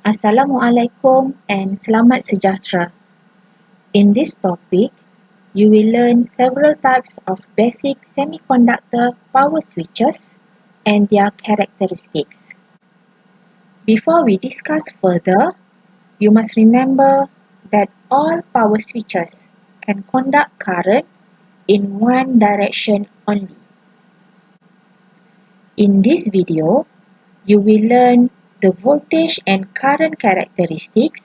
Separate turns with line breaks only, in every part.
Assalamualaikum and selamat sejahtera. In this topic, you will learn several types of basic semiconductor power switches and their characteristics. Before we discuss further, you must remember that all power switches can conduct current in one direction only. In this video, you will learn the voltage and current characteristics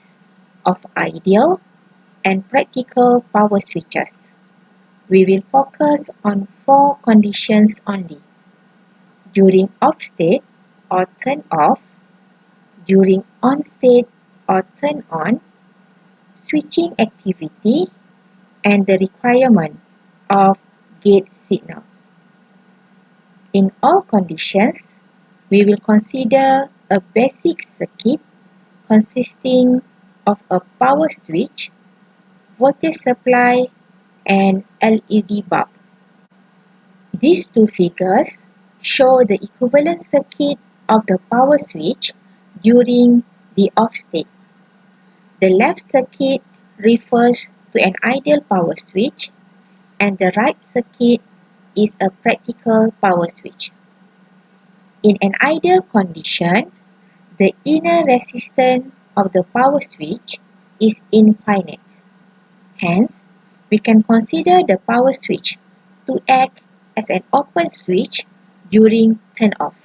of ideal and practical power switches. We will focus on 4 conditions only: during off state or turn off, during on state or turn on, switching activity, and the requirement of gate signal. In all conditions, we will consider a basic circuit consisting of a power switch, voltage supply, and LED bulb. These two figures show the equivalent circuit of the power switch during the off state. The left circuit refers to an ideal power switch, and the right circuit is a practical power switch. In an ideal condition, the inner resistance of the power switch is infinite. Hence, we can consider the power switch to act as an open switch during turn-off.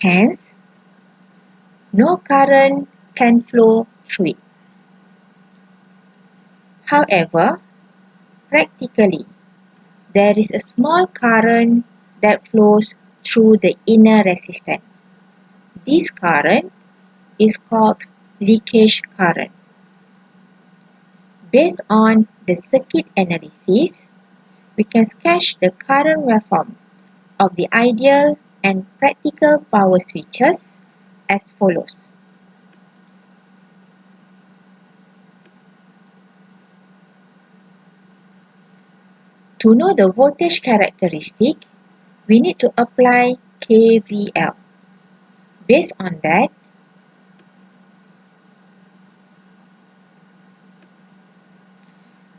Hence, no current can flow through it. However, practically, there is a small current that flows through the inner resistance. This current is called leakage current. Based on the circuit analysis, we can sketch the current waveform of the ideal and practical power switches as follows. To know the voltage characteristic, we need to apply KVL. Based on that,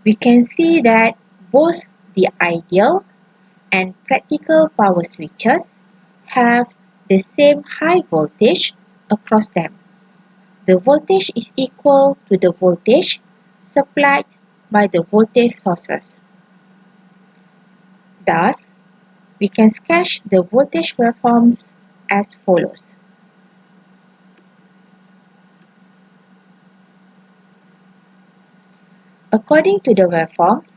we can see that both the ideal and practical power switches have the same high voltage across them. The voltage is equal to the voltage supplied by the voltage sources. Thus, we can sketch the voltage waveforms as follows. According to the waveforms,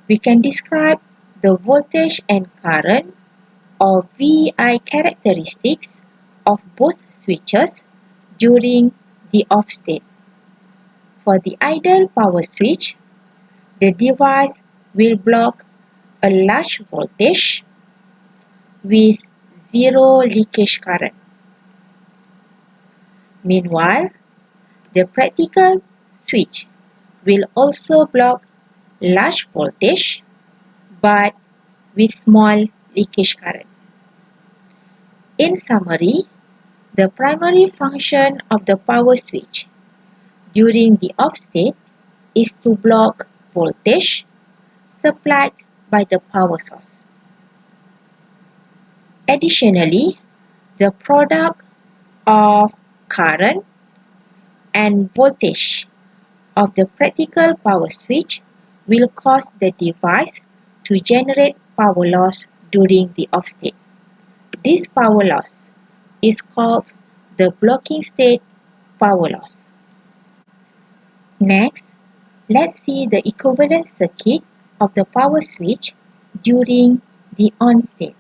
we can describe the voltage and current or VI characteristics of both switches during the off state. For the ideal power switch, the device will block a large voltage with zero leakage current. Meanwhile, the practical switch will also block large voltage but with small leakage current. In summary, the primary function of the power switch during the off state is to block voltage supplied by the power source. Additionally, the product of current and voltage of the practical power switch will cause the device to generate power loss during the off state. This power loss is called the blocking state power loss. Next, let's see the equivalent circuit of the power switch during the on state.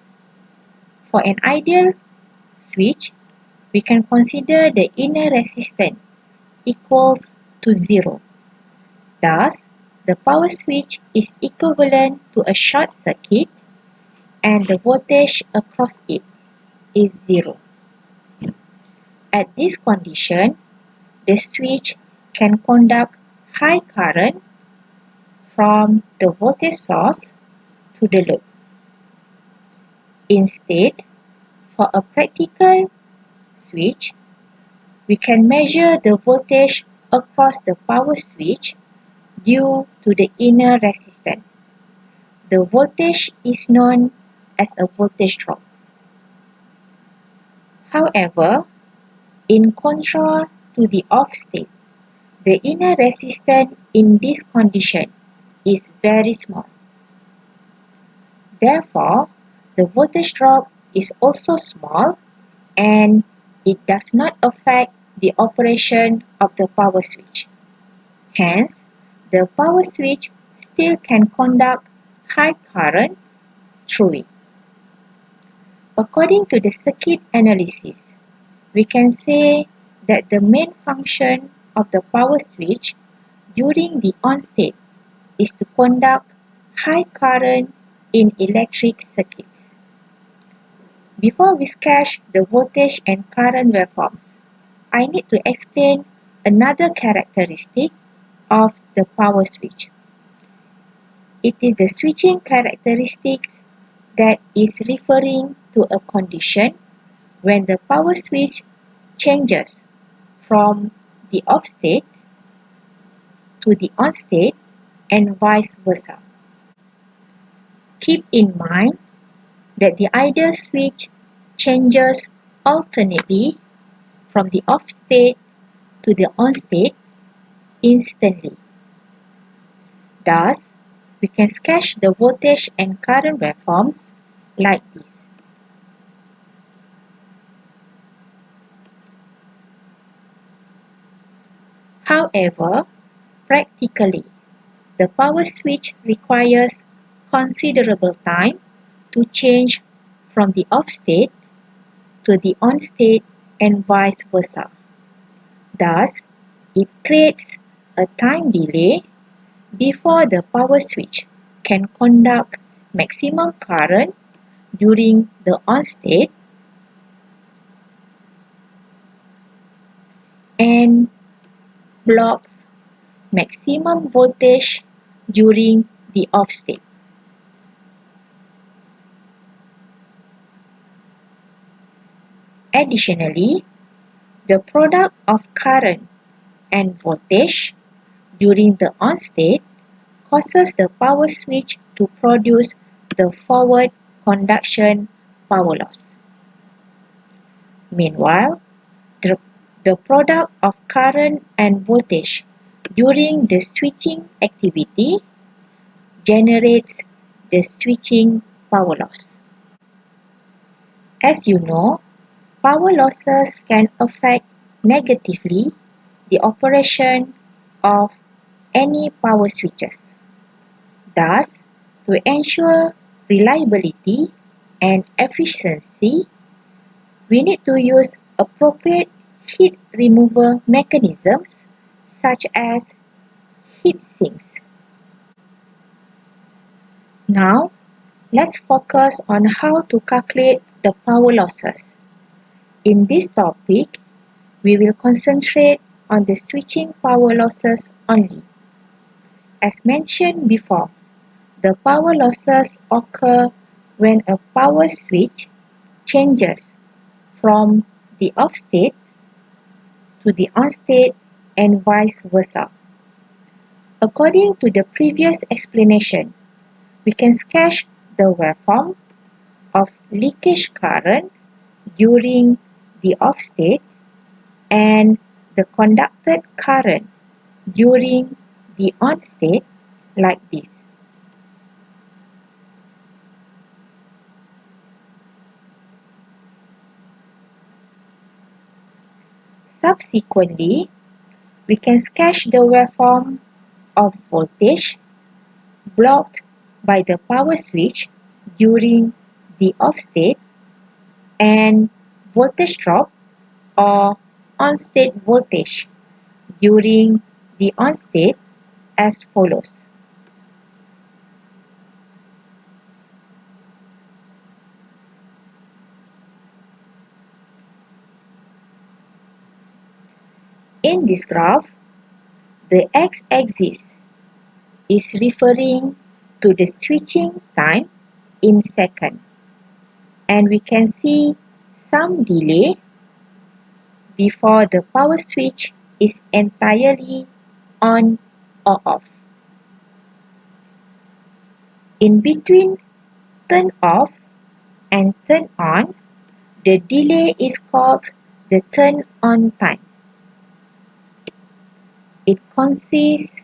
For an ideal switch, we can consider the inner resistance equals to 0. Thus, the power switch is equivalent to a short circuit and the voltage across it is 0. At this condition, the switch can conduct high current from the voltage source to the load. Instead, for a practical switch, We can measure the voltage across the power switch due to the inner resistance. The voltage is known as a voltage drop. However, in contrast to the off state, the inner resistance in this condition is very small. Therefore, the voltage drop is also small and it does not affect the operation of the power switch. Hence, the power switch still can conduct high current through it. According to the circuit analysis, we can say that the main function of the power switch during the on state is to conduct high current in electric circuits. Before we sketch the voltage and current waveforms, I need to explain another characteristic of the power switch. It is the switching characteristic that is referring to a condition when the power switch changes from the off state to the on state and vice versa. Keep in mind that the ideal switch changes alternately from the off state to the on state instantly. Thus, we can sketch the voltage and current waveforms like this. However, practically, the power switch requires considerable time to change from the off state to the on state and vice versa. Thus, it creates a time delay before the power switch can conduct maximum current during the on state and blocks maximum voltage during the off state. Additionally, the product of current and voltage during the on state causes the power switch to produce the forward conduction power loss. Meanwhile, the product of current and voltage during the switching activity generates the switching power loss. As you know, power losses can affect negatively the operation of any power switches. Thus, to ensure reliability and efficiency, we need to use appropriate heat removal mechanisms such as heat sinks. Now, let's focus on how to calculate the power losses. In this topic, we will concentrate on the switching power losses only. As mentioned before, the power losses occur when a power switch changes from the off state to the on state and vice versa. According to the previous explanation, we can sketch the waveform of leakage current during the off state and the conducted current during the on state like this. Subsequently, we can sketch the waveform of voltage blocked by the power switch during the off state and voltage drop or on state voltage during the on state as follows. In this graph, the x-axis is referring to the switching time in seconds, and we can see some delay before the power switch is entirely on or off. In between turn off and turn on, the delay is called the turn on time. It consists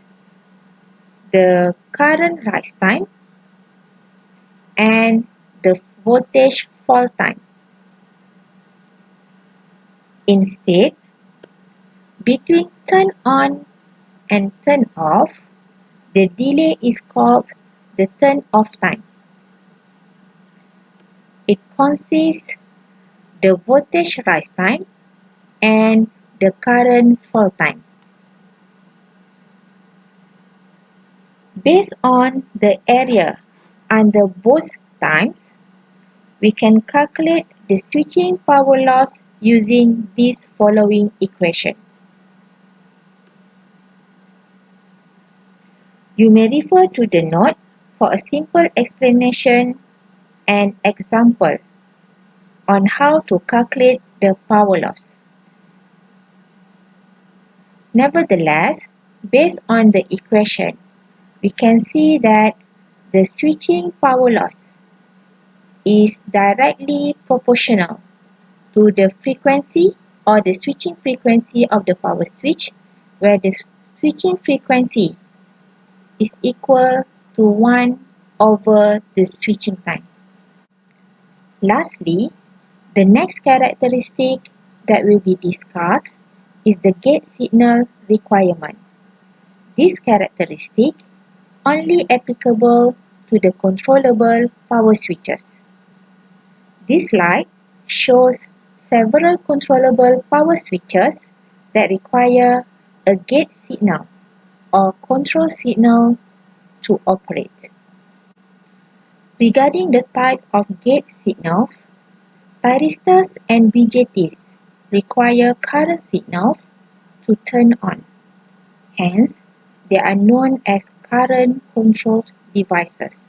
the current rise time and the voltage fall time. Instead, between turn on and turn off, the delay is called the turn off time. It consists the voltage rise time and the current fall time. Based on the area under both times, we can calculate the switching power loss using this following equation. You may refer to the note for a simple explanation and example on how to calculate the power loss. Nevertheless, based on the equation, we can see that the switching power loss is directly proportional to the frequency or the switching frequency of the power switch, where the switching frequency is equal to 1 over the switching time. Lastly, the next characteristic that will be discussed is the gate signal requirement. This characteristic only applicable to the controllable power switches. This slide shows several controllable power switches that require a gate signal or control signal to operate. Regarding the type of gate signals, thyristors and BJTs require current signals to turn on. Hence, they are known as current-controlled devices.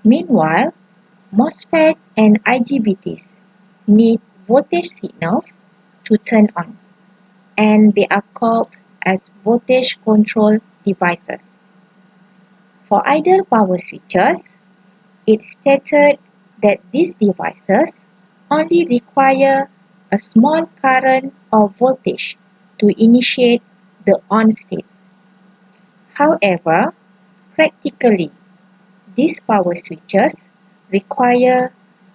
Meanwhile, MOSFET and IGBTs need voltage signals to turn on, and they are called as voltage-controlled devices. For ideal power switches, it's stated that these devices only require a small current or voltage to initiate the on state. However, practically, these power switches require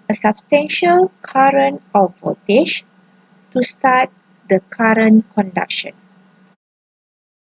a substantial current or voltage to start the current conduction.